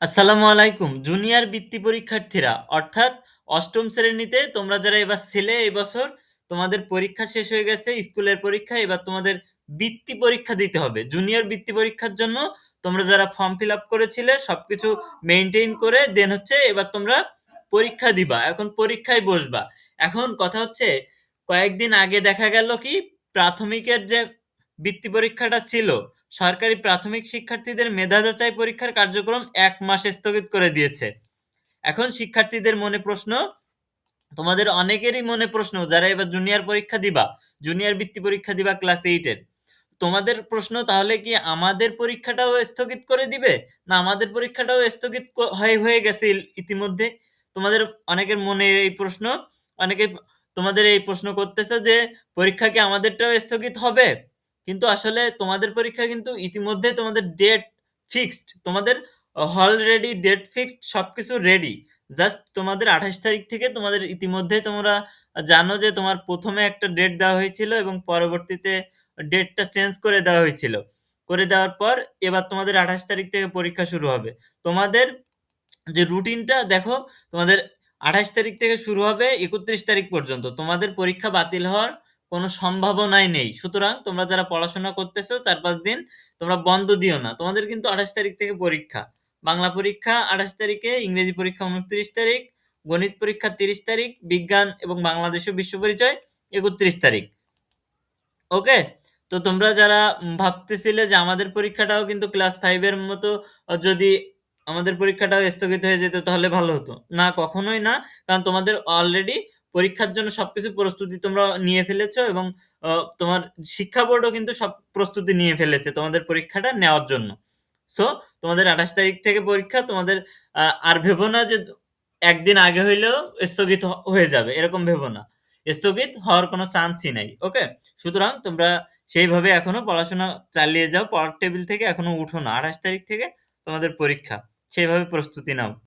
আসসালামু আলাইকুম। জুনিয়র বৃত্তি পরীক্ষার্থীরা অর্থাৎ ৮ম শ্রেণীতে তোমরা যারা এবার ছিলে এই বছর তোমাদের পরীক্ষা শেষ হয়ে গেছে স্কুলের পরীক্ষা। এবার তোমাদের বৃত্তি পরীক্ষা দিতে হবে। জুনিয়র বৃত্তি পরীক্ষার জন্য তোমরা যারা ফর্ম ফিল আপ করেছিলে সবকিছু মেইনটেইন করে দেন হচ্ছে এবার তোমরা পরীক্ষা দিবা। এখন পরীক্ষায় বসবা। এখন কথা হচ্ছে কয়েকদিন আগে দেখা গেল কি প্রাথমিকের যে বৃত্তি পরীক্ষাটা ছিল সরকারি প্রাথমিক শিক্ষার্থীদের মেধা যাচাই পরীক্ষার কার্যক্রম ১ মাস স্থগিত করে দিয়েছে। এখন শিক্ষার্থীদের মনে প্রশ্ন, তোমাদের অনেকেরই মনে প্রশ্ন যারা এবার জুনিয়র পরীক্ষা দিবা, জুনিয়র বৃত্তি পরীক্ষা দিবা ক্লাস 8 এর। তোমাদের প্রশ্ন তাহলে কি আমাদের পরীক্ষাটাও স্থগিত করে দিবে? না আমাদের পরীক্ষাটাও স্থগিত হয়ে গেছে ইতিমধ্যে? তোমাদের অনেকের মনে এই প্রশ্ন, অনেকে তোমাদের এই প্রশ্ন করতেছে যে পরীক্ষা কি আমাদেরটাও স্থগিত হবে? কিন্তু আসলে তোমাদের পরীক্ষা কিন্তু ইতিমধ্যে তোমাদের ডেট ফিক্সড। তোমাদের অলরেডি ডেট ফিক্সড সবকিছু রেডি। জাস্ট তোমাদের ২৮ তারিখ থেকে তোমাদের ইতিমধ্যে তোমরা জানো যে তোমার ১ম এ একটা ডেট দেওয়া হয়েছিল এবং পরবর্তীতে ডেটটা চেঞ্জ করে দেওয়া হয়েছিল। করে দেওয়ার পর এবার তোমাদের ২৮ তারিখ থেকে পরীক্ষা শুরু হবে। তোমাদের যে রুটিনটা দেখো, তোমাদের ২৮ তারিখ থেকে শুরু হবে ৩১ তারিখ পর্যন্ত। তোমাদের পরীক্ষা বাতিল হওয়ার কোনো সম্ভাবনাই নেই। সুতরাং তোমরা যারা পড়াশোনা করতেছো ৪-৫ দিন তোমরা বন্ধ দিও না। তোমাদের কিন্তু ২৮ তারিখ থেকে পরীক্ষা। বাংলা পরীক্ষা ২৮ তারিখে, ইংরেজি পরীক্ষা ২৯ তারিখ, গণিত পরীক্ষা ৩০ তারিখ, বিজ্ঞান এবং বাংলাদেশ ও বিশ্ব পরিচয় ৩১ তারিখ। ওকে? তো তোমরা যারা ভাবতেছিলে যে আমাদের পরীক্ষাটাও কিন্তু ক্লাস 5 এর মতো যদি আমাদের পরীক্ষাটাও স্থগিত হয়ে যেত তাহলে ভালো হতো। না, কখনোই না। কারণ তোমাদের অলরেডি পরীক্ষার জন্য সবকিছু প্রস্তুতি তোমরা নিয়ে ফেলেছো এবং আ তোমার শিক্ষা বোর্ডও কিন্তু সব প্রস্তুতি নিয়ে ফেলেছে তোমাদের পরীক্ষাটা নেওয়ার জন্য। সো তোমাদের ২৮ তারিখ থেকে পরীক্ষা। তোমাদের আর ভেবো না যে ১ দিন আগে হইলেও স্থগিত হয়ে যাবে। এরকম ভেবো না। স্থগিত হওয়ার কোনো চান্সই নাই। ওকে? সুতরাং তোমরা সেইভাবে এখনো পড়াশোনা চালিয়ে যাও। পড়ার টেবিল থেকে এখনো উঠো না। ২৮ তারিখ থেকে তোমাদের পরীক্ষা। সেইভাবে প্রস্তুতি নাও।